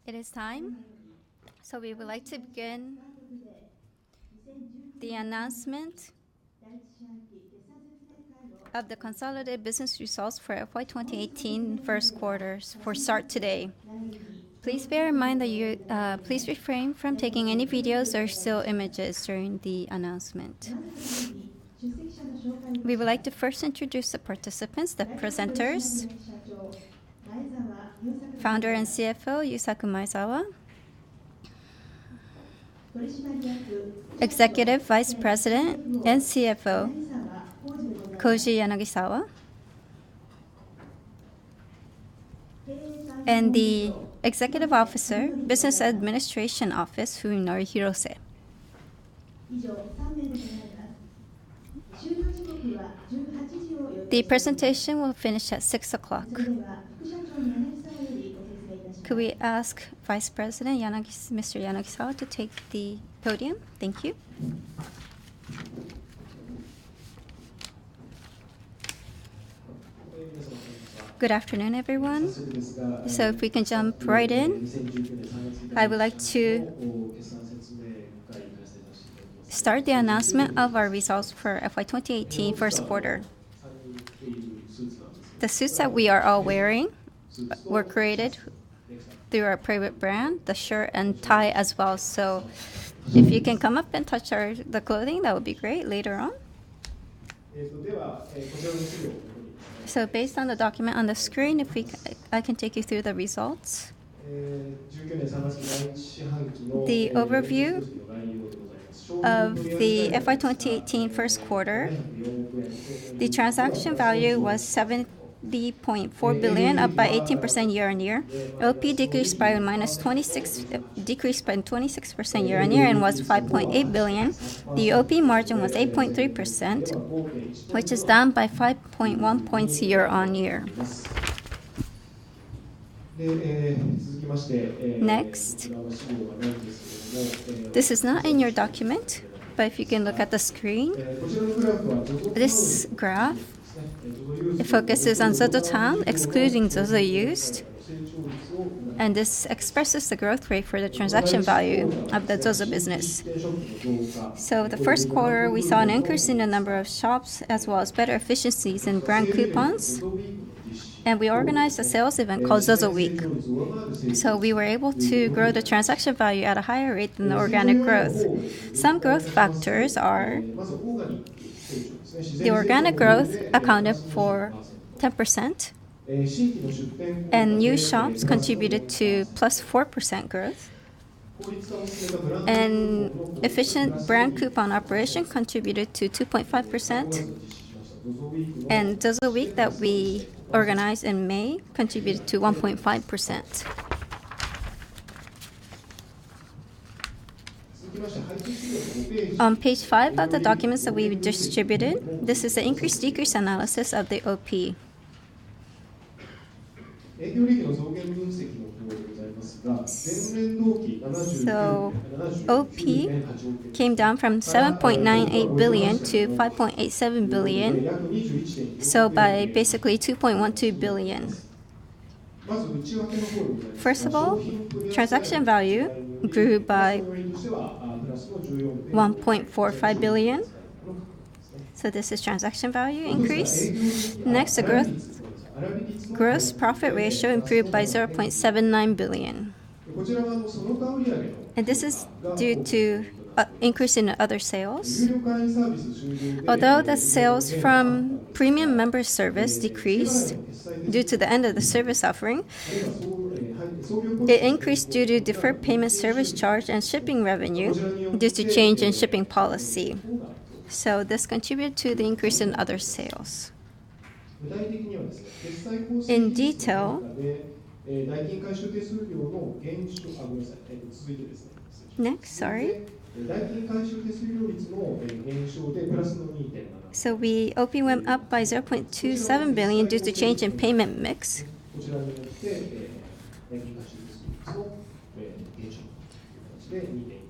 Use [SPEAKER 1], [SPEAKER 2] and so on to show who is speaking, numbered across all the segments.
[SPEAKER 1] It is time. So we would like to begin the announcement of the consolidated business results for FY 2018 first quarters for start today. Please bear in mind that please refrain from taking any videos or still images during the announcement. We would like to first introduce the participants, the presenters, founder and CFO Yusaku Maezawa, Executive Vice President and CFO Koji Yanagisawa, and the Executive Officer, Business Administration Office, Fuminori Hirose. The presentation will finish at 6 o'clock. Could we ask Vice President Mr. Yanagisawa to take the podium? Thank you. Good afternoon, everyone. So if we can jump right in, I would like to start the announcement of our results for FY 2018 first quarter. The suits that we are all wearing were created through our private brand, the shirt and tie as well. So if you can come up and touch the clothing, that would be great later on. So based on the document on the screen, I can take you through the results. The overview of the FY 2018 first quarter, the transaction value was 70.4 billion, up by 18% year-on-year. OP decreased by 26% year-on-year and was 5.8 billion. The OP margin was 8.3%, which is down by 5.1 points year-on-year. Next, this is not in your document, but if you can look at the screen, this graph, it focuses on ZOZO Town, excluding ZOZO used, and this expresses the growth rate for the transaction value of the ZOZO business. So the first quarter, we saw an increase in the number of shops as well as better efficiencies in brand coupons, and we organized a sales event called ZOZO Week. So we were able to grow the transaction value at a higher rate than the organic growth. Some growth factors are the organic growth accounted for 10%, and new shops contributed to plus 4% growth, and efficient brand coupon operation contributed to 2.5%, and ZOZO Week that we organized in May contributed to 1.5%. On page 5 of the documents that we distributed, this is the increase-decrease analysis of the OP. So OP came down from 7.98 billion to 5.87 billion, so by basically 2.12 billion. First of all, transaction value grew by 1.45 billion. So this is transaction value increase. Next, the gross profit ratio improved by 0.79 billion. And this is due to increase in other sales. Although the sales from premium member service decreased due to the end of the service offering, it increased due to deferred payment service charge and shipping revenue due to change in shipping policy. So this contributed to the increase in other sales. In detail, So OP went up by 0.27 billion due to change in payment mix.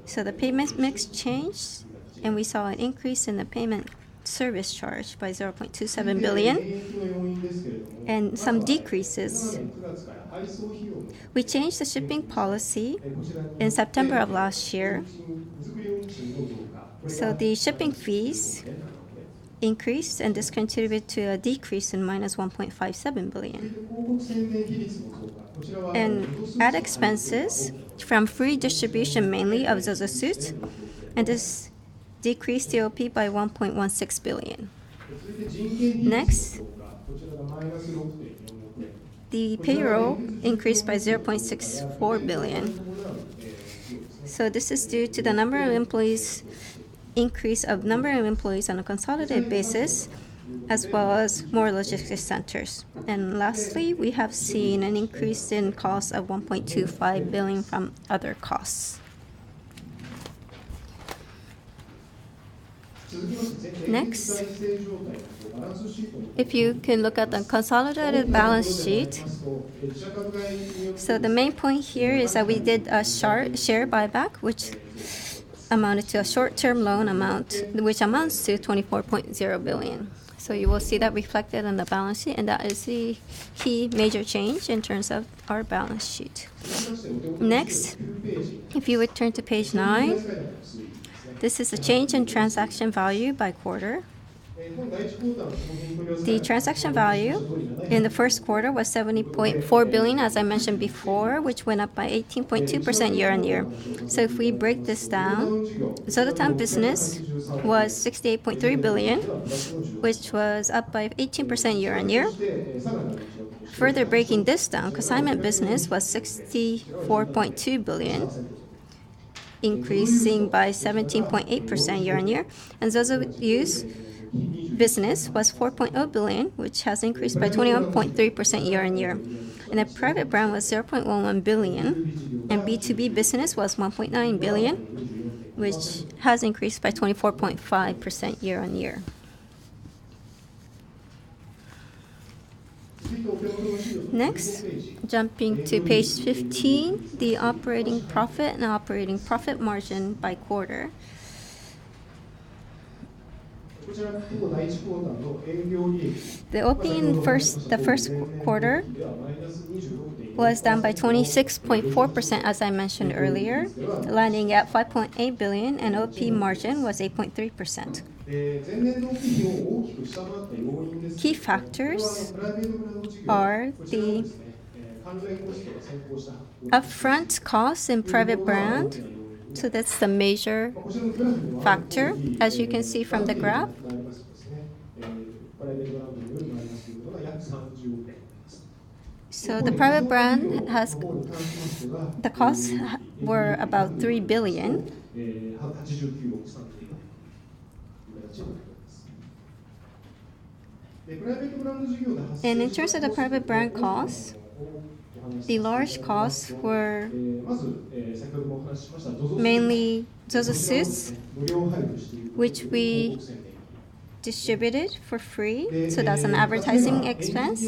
[SPEAKER 1] So the payment mix changed, and we saw an increase in the payment service charge by 0.27 billion, and some decreases. We changed the shipping policy in September of last year, so the shipping fees increased, and this contributed to a decrease in minus 1.57 billion. And ad expenses from free distribution mainly of ZOZO suits, and this decreased the OP by 1.16 billion. Next, the payroll increased by 0.64 billion. So this is due to the number of employees, increase of number of employees on a consolidated basis, as well as more logistics centers. And lastly, we have seen an increase in costs of 1.25 billion from other costs. Next, if you can look at the consolidated balance sheet. So the main point here is that we did a share buyback, which amounted to a short-term loan amount, which amounts to 24.0 billion. So you will see that reflected on the balance sheet, and that is the key major change in terms of our balance sheet. Next, if you would turn to page 9, this is a change in transaction value by quarter. The transaction value in the first quarter was 70.4 billion, as I mentioned before, which went up by 18.2% year-on-year. So if we break this down, ZOZOTOWN business was 68.3 billion, which was up by 18% year-on-year. Further breaking this down, consignment business was 64.2 billion, increasing by 17.8% year-on-year, and ZOZO Use business was 4.0 billion, which has increased by 21.3% year-on-year. And the private brand was 0.11 billion, and B2B business was 1.9 billion, which has increased by 24.5% year-on-year. Next, jumping to page 15, the operating profit and operating profit margin by quarter. The OP in the first quarter was down by 26.4%, as I mentioned earlier, landing at 5.8 billion, and OP margin was 8.3%. Key factors are the upfront costs in private brand. So that's the major factor, as you can see from the graph. So the private brand has, the costs were about 3 billion. And in terms of the private brand costs, the large costs were mainly ZOZO suits, which we distributed for free, so that's an advertising expense.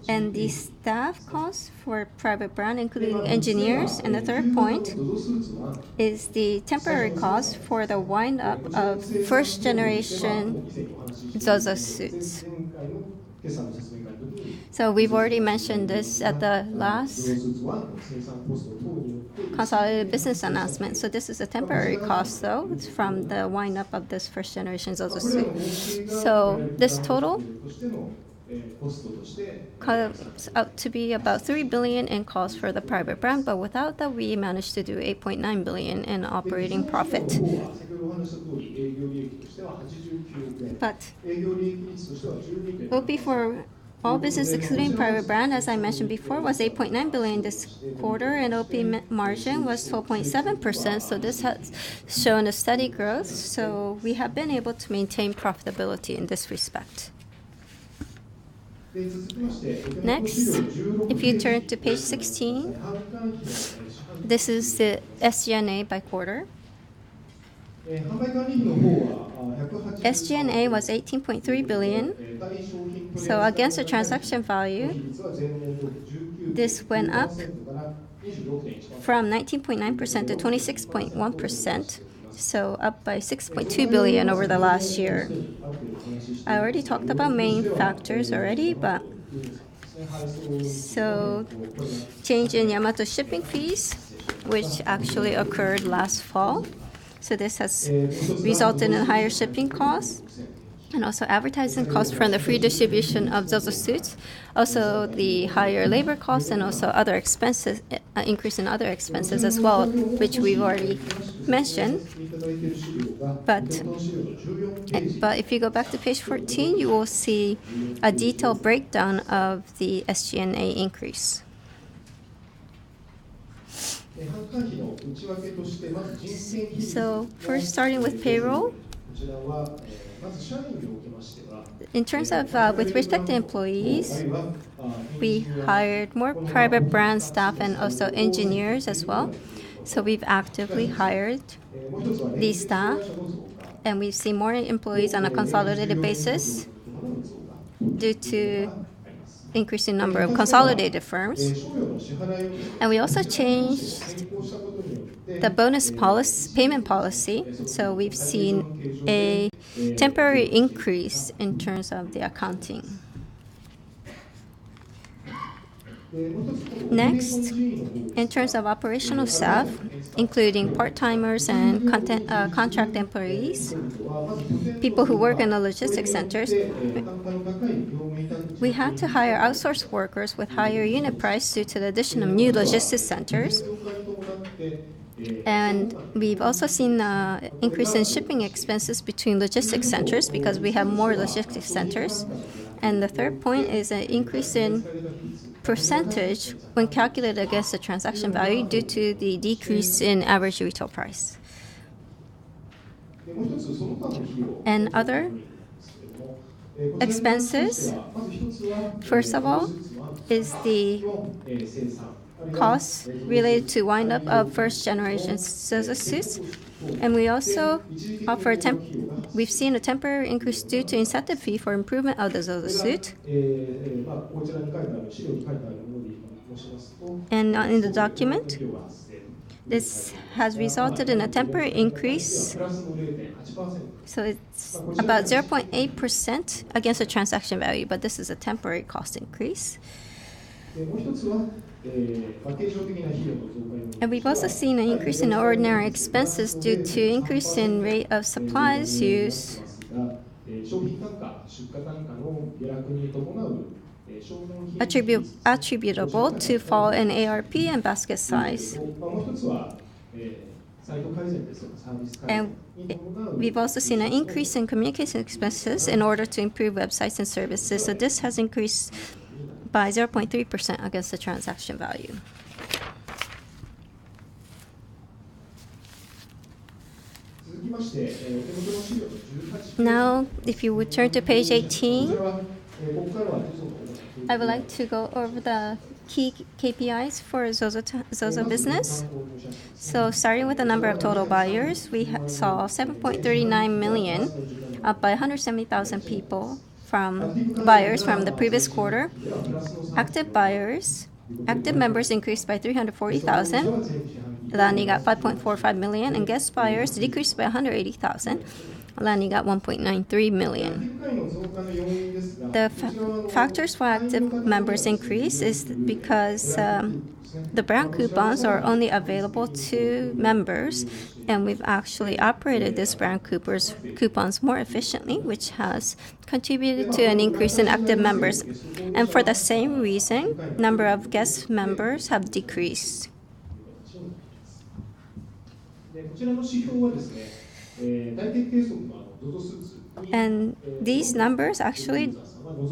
[SPEAKER 1] And the staff costs for private brand, including engineers. And the third point is the temporary cost for the wind-up of first-generation ZOZO suits. So we've already mentioned this at the last consolidated business announcement. So this is a temporary cost, though. It's from the wind-up of this first-generation ZOZO suit. So this total comes out to be about 3 billion in cost for the private brand, but without that, we managed to do 8.9 billion in operating profit. But OP for all business excluding private brand, as I mentioned before, was 8.9 billion this quarter, and OP margin was 12.7%. So this has shown a steady growth. So we have been able to maintain profitability in this respect. Next, if you turn to page 16, this is the SG&A by quarter. SG&A was 18.3 billion. So against the transaction value, this went up from 19.9% to 26.1%. so up by 6.2 billion over the last year. I already talked about main factors already, but so change in Yamato shipping fees, which actually occurred last fall. So this has resulted in higher shipping costs and also advertising costs from the free distribution of ZOZO suits, also the higher labor costs and also other expenses, increase in other expenses as well, which we've already mentioned. But if you go back to page 14, you will see a detailed breakdown of the SG&A increase. So first, starting with payroll. In terms of with respect to employees, we hired more private brand staff and also engineers as well. So we've actively hired these staff, and we've seen more employees on a consolidated basis due to increasing number of consolidated firms. And we also changed the bonus payment policy. So we've seen a temporary increase in terms of the accounting. Next, in terms of operational staff, including part-timers and contract employees, people who work in the logistics centers, we had to hire outsourced workers with higher unit price due to the addition of new logistics centers. And we've also seen an increase in shipping expenses between logistics centers because we have more logistics centers. And the third point is an increase in percentage when calculated against the transaction value due to the decrease in average retail price. And other expenses, first of all, is the costs related to wind-up of first-generation ZOZO suits. And we also offer we've seen a temporary increase due to incentive fee for improvement of the ZOZO suit. And in the document, this has resulted in a temporary increase. So it's about 0.8% against the transaction value, but this is a temporary cost increase. And we've also seen an increase in ordinary expenses due to increase in rate of supplies used, attributable to fall in ARP and basket size. And we've also seen an increase in communication expenses in order to improve websites and services. So this has increased by 0.3% against the transaction value. Now, if you would turn to page 18, I would like to go over the key KPIs for ZOZO business. So starting with the number of total buyers, we saw 7.39 million, up by 170,000 people buyers from the previous quarter. Active members increased by 340,000, landing at 5.45 million, and guest buyers decreased by 180,000, landing at 1.93 million. The factors for active members increase is because the brand coupons are only available to members, and we've actually operated these brand coupons more efficiently, which has contributed to an increase in active members. And for the same reason, number of guest members have decreased. And these numbers actually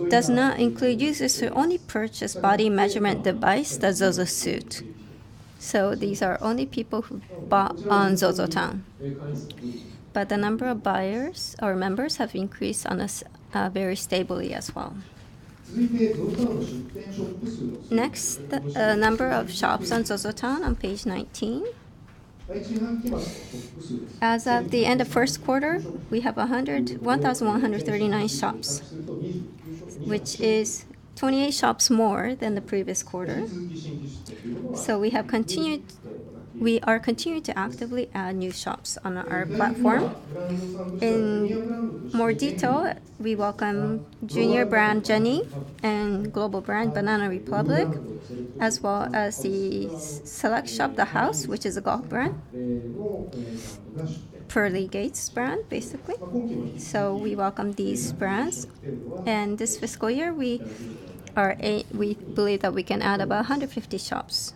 [SPEAKER 1] does not include users who only purchase body measurement device, the ZOZO suit. So these are only people who bought on ZOZOTOWN. But the number of buyers or members have increased on us very stably as well. Next, the number of shops on ZOZOTOWN on page 19. As of the end of first quarter, we have 1,139 shops, which is 28 shops more than the previous quarter. So we have continued we are continuing to actively add new shops on our platform. In more detail, we welcome junior brand Jenny and global brand Banana Republic, as well as the select shop The House, which is a golf brand, Pearly Gates brand, basically. So we welcome these brands, and this fiscal year we believe that we can add about 150 shops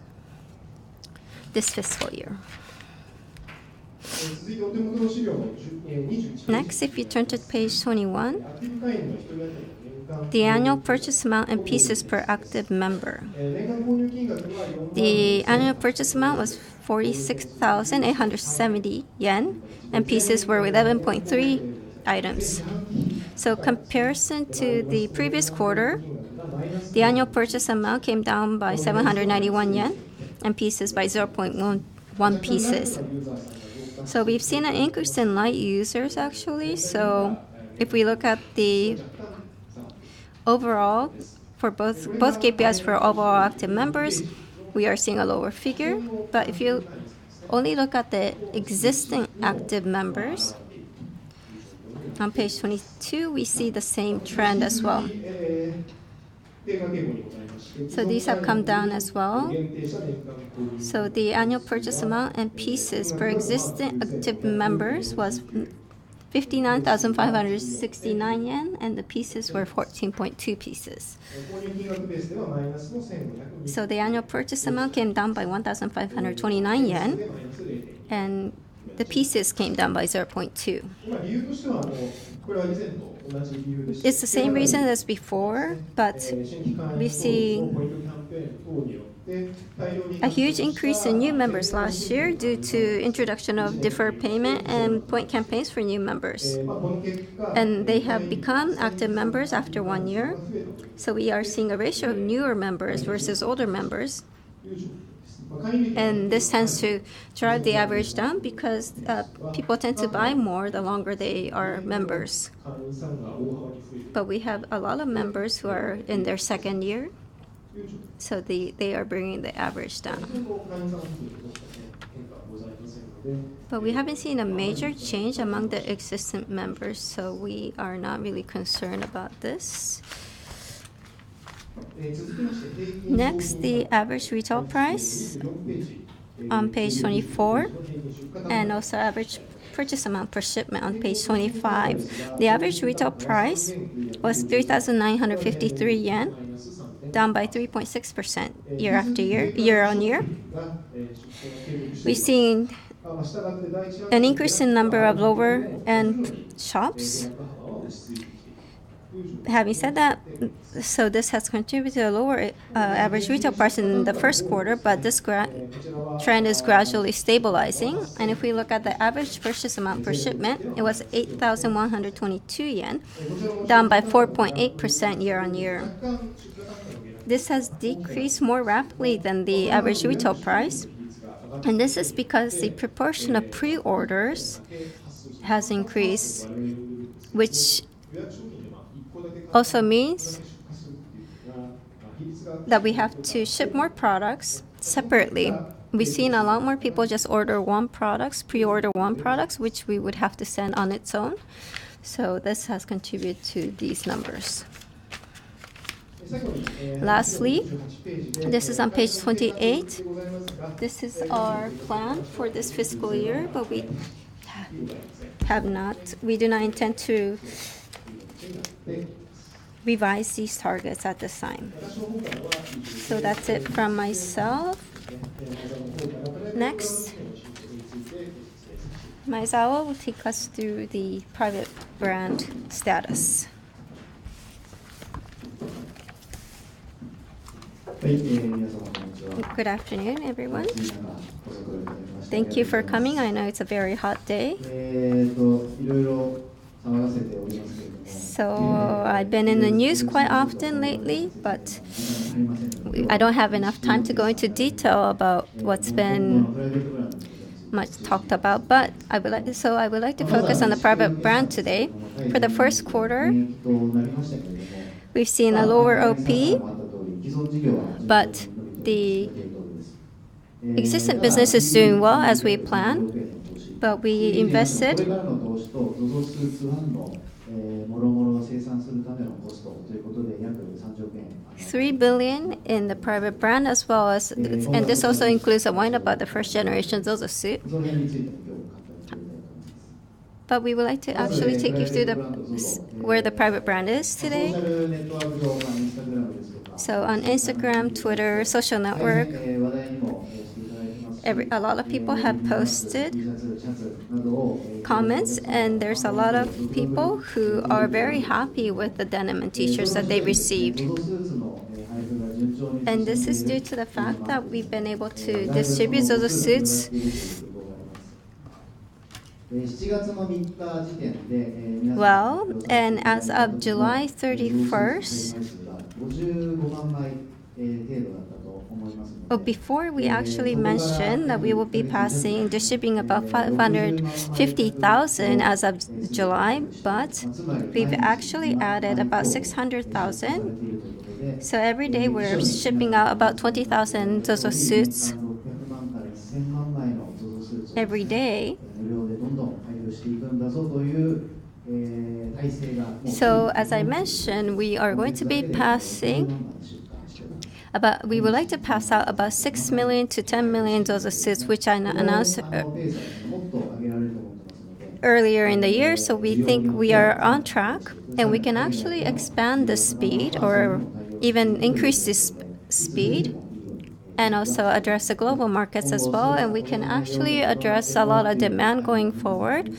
[SPEAKER 1] this fiscal year. Next, if you turn to page 21, the annual purchase amount and pieces per active member. The annual purchase amount was 46,870 yen, and pieces were 11.3 items. So comparison to the previous quarter, the annual purchase amount came down by 791 yen, and pieces by 0.1 pieces. So we've seen an increase in light users actually. So if we look at the overall for both KPIs for overall active members, we are seeing a lower figure. But if you only look at the existing active members, on page 22, we see the same trend as well. So these have come down as well. So the annual purchase amount and pieces per existing active members was 59,569 yen, and the pieces were 14.2 pieces. So the annual purchase amount came down by 1,529 yen, and the pieces came down by 0.2. It's the same reason as before, but we've seen a huge increase in new members last year due to introduction of deferred payment and point campaigns for new members. And they have become active members after 1 year. So we are seeing a ratio of newer members versus older members. And this tends to drive the average down because people tend to buy more the longer they are members. But we have a lot of members who are in their second year, so they are bringing the average down. But we haven't seen a major change among the existing members, so we are not really concerned about this. Next, the average retail price on page 24, and also average purchase amount per shipment on page 25. The average retail price was 3,953 yen, down by 3.6% year on year. We've seen an increase in number of lower-end shops. Having said that, so this has contributed to a lower average retail price in the first quarter, but this trend is gradually stabilizing. And if we look at the average purchase amount per shipment, it was 8,122 yen, down by 4.8% year on year. This has decreased more rapidly than the average retail price, and this is because the proportion of pre-orders has increased, which also means that we have to ship more products separately. We've seen a lot more people just order pre-order one product, which we would have to send on its own. So this has contributed to these numbers. Lastly, this is on page 28. This is our plan for this fiscal year, but we do not intend to revise these targets at this time. So that's it from myself. Next, Maezawa will take us through the private brand status. Good afternoon, everyone. Thank you for coming. I know it's a very hot day. So I've been in the news quite often lately, but I don't have enough time to go into detail about what's been much talked about. But I would like to focus on the private brand today. For the first quarter, we've seen a lower OP, but the Existing business is doing well as we planned, but we invested 3 billion in the private brand as well as, and this also includes a wind up about the first generation ZOZO suit. But we would like to actually take you through where the private brand is today. So on Instagram, Twitter, social network, a lot of people have posted comments, and there's a lot of people who are very happy with the denim and t-shirts that they received. And this is due to the fact that we've been able to distribute ZOZO suits well, and as of July 31st, before we actually mentioned that we will be distributing about 550,000 as of July, but we've actually added about 600,000. So every day we're shipping out about 20,000 ZOZO suits every day. So as I mentioned, we are going to be we would like to pass out about 6 million to 10 million ZOZO suits, which I announced earlier in the year. So we think we are on track, and we can actually expand the speed or even increase this speed, and also address the global markets as well. And we can actually address a lot of demand going forward.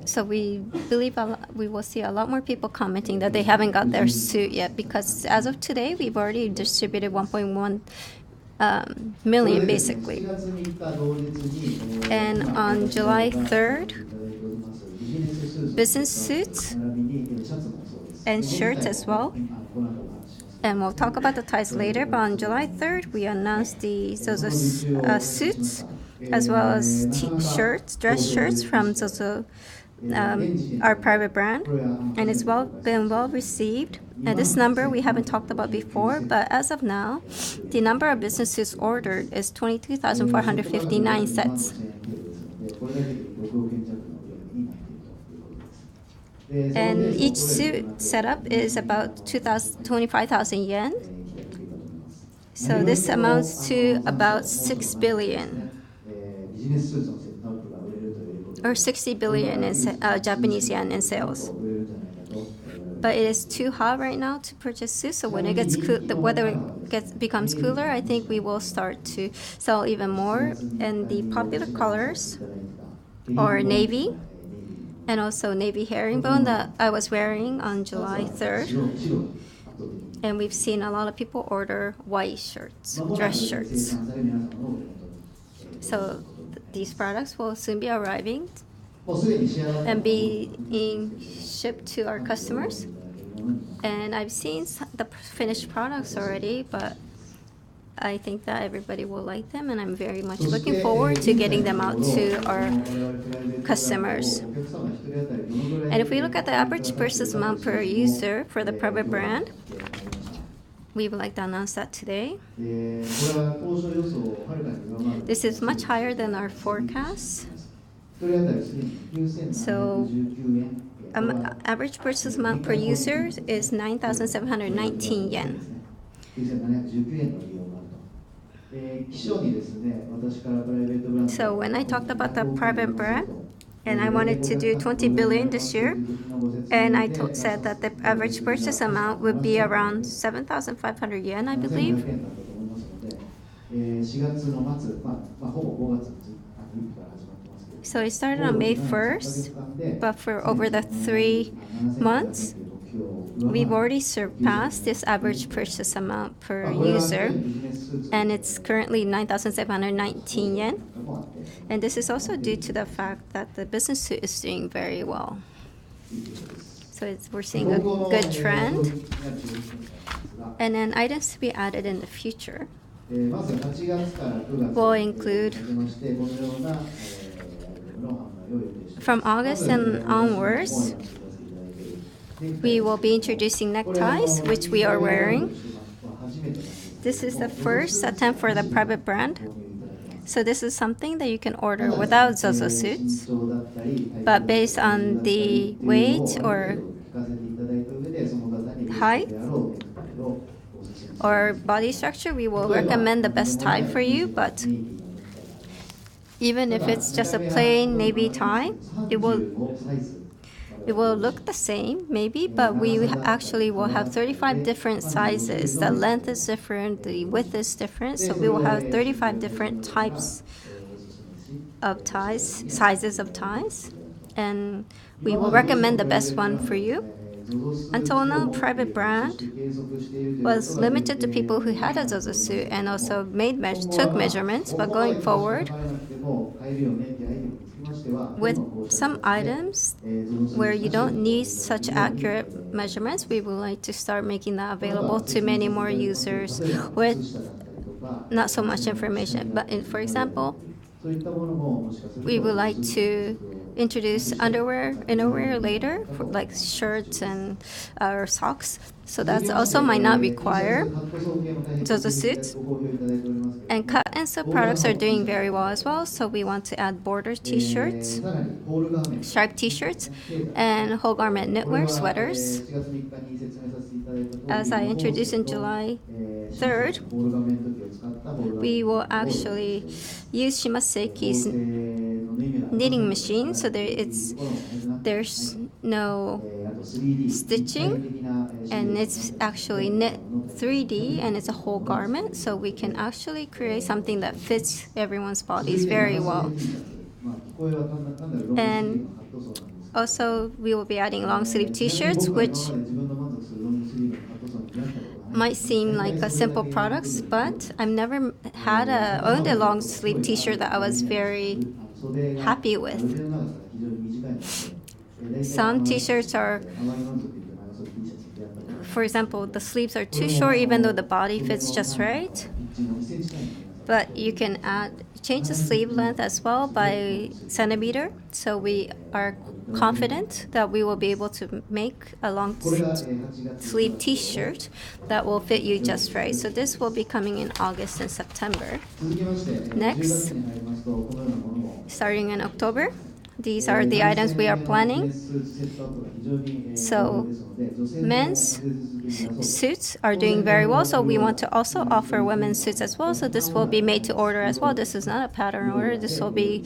[SPEAKER 1] So we believe we will see a lot more people commenting that they haven't got their suit yet, because as of today, we've already distributed 1.1 million, basically. And on July 3rd, business suits and shirts as well. And we'll talk about the ties later, but on July 3rd, we announced the ZOZO suits, as well as dress shirts from ZOZO, our private brand, and it's been well received. And this number we haven't talked about before, but as of now, the number of business suits ordered is 22,459 sets. And each suit setup is about 25,000 yen. So this amounts to about 6 billion. Or 60 billion in Japanese yen in sales. But it is too hot right now to purchase suits, so when the weather becomes cooler, I think we will start to sell even more. And the popular colors are navy, and also navy herringbone that I was wearing on July 3rd. And we've seen a lot of people order white shirts, dress shirts. So these products will soon be arriving and being shipped to our customers. And I've seen the finished products already, but I think that everybody will like them, and I'm very much looking forward to getting them out to our customers. And if we look at the average purchase amount per user for the private brand, we would like to announce that today. This is much higher than our forecast. So average purchase amount per user is 9,719 yen. So when I talked about the private brand, and I wanted to do 20 billion this year, and I said that the average purchase amount would be around 7,500 yen, I believe. So it started on May 1st, but for over the 3 months, we've already surpassed this average purchase amount per user, and it's currently 9,719 yen. And this is also due to the fact that the business suit is doing very well. So we're seeing a good trend. And then items to be added in the future will include, from August and onwards, we will be introducing neckties, which we are wearing. This is the first attempt for the private brand. So this is something that you can order without ZOZO suits, but based on the weight or height or body structure, we will recommend the best tie for you. But even if it's just a plain navy tie, it will look the same, maybe, but we actually will have 35 different sizes. The length is different, the width is different, so we will have 35 different types of ties, sizes of ties, and we will recommend the best one for you. Until now, private brand was limited to people who had a ZOZO suit and also took measurements, but going forward, with some items where you don't need such accurate measurements, we would like to start making that available to many more users with not so much information. But for example, we would like to introduce underwear, innerwear later, for like shirts and or socks. So that also might not require ZOZO suits. And cut and sew products are doing very well as well. So we want to add border t-shirts, shark t-shirts, and whole garment knitwear sweaters. As I introduced in July 3rd, we will actually use Shimaseki's knitting machine, so there's no stitching, and it's actually knit 3D, and it's a whole garment, so we can actually create something that fits everyone's bodies very well. And also, we will be adding long sleeve t-shirts, which might seem like a simple products, but I've never owned a long sleeve t-shirt that I was very happy with. Some t-shirts are, for example, the sleeves are too short even though the body fits just right. But you can change the sleeve length as well by centimeter. So we are confident that we will be able to make a long sleeve t-shirt that will fit you just right. So this will be coming in August and September. Next, starting in October, these are the items we are planning. So men's suits are doing very well, so we want to also offer women's suits as well. So this will be made to order as well. This is not a pattern order. This will be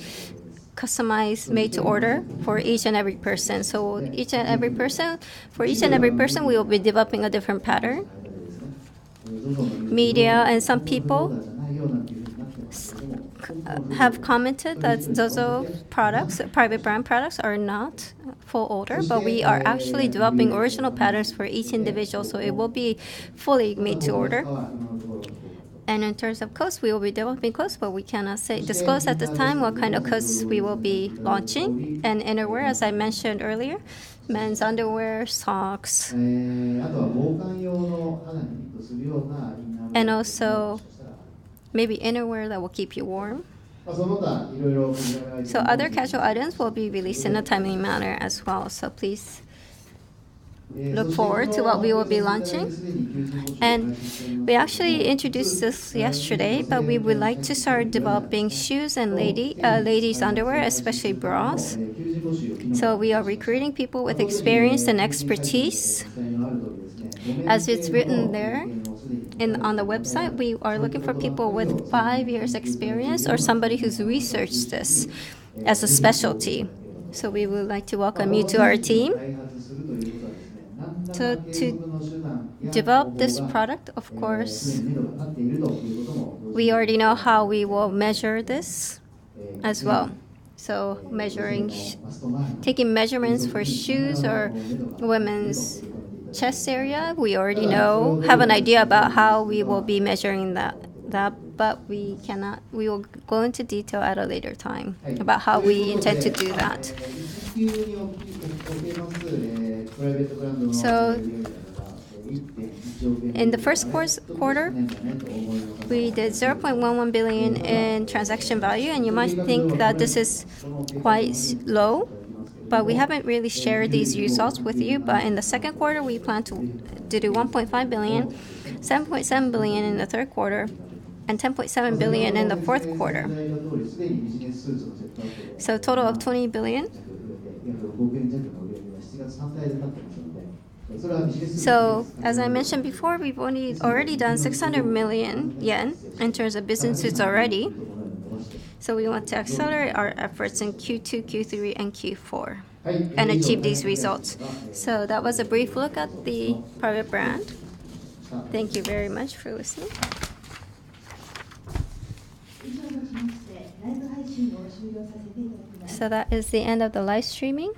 [SPEAKER 1] customized, made to order for each and every person. So for each and every person, we will be developing a different pattern. Media and some people have commented that ZOZO products, private brand products, are not full order, but we are actually developing original patterns for each individual, so it will be fully made to order. And in terms of coats, we will be developing coats, but we cannot disclose at this time what kind of coats we will be launching. And innerwear, as I mentioned earlier, men's underwear, socks, and also maybe innerwear that will keep you warm. So other casual items will be released in a timely manner as well. So please look forward to what we will be launching. And we actually introduced this yesterday, but we would like to start developing shoes and ladies' underwear, especially bras. So we are recruiting people with experience and expertise. As it's written there on the website, we are looking for people with 5 years experience or somebody who's researched this as a specialty. So we would like to welcome you to our team. So to develop this product, of course, we already know how we will measure this as well. So taking measurements for shoes or women's chest area, we already have an idea about how we will be measuring that, but we will go into detail at a later time about how we intend to do that. So in the first quarter, we did 0.11 billion in transaction value, and you might think that this is quite low, but we haven't really shared these results with you. But in the second quarter, we plan to do 1.5 billion. 7.7 billion in the third quarter, and 10.7 billion in the fourth quarter. So a total of 20 billion. So as I mentioned before, we've already done 600 million yen in terms of business suits already. So we want to accelerate our efforts in Q2, Q3, and Q4 and achieve these results. So that was a brief look at the private brand. Thank you very much for listening. So that is the end of the live streaming.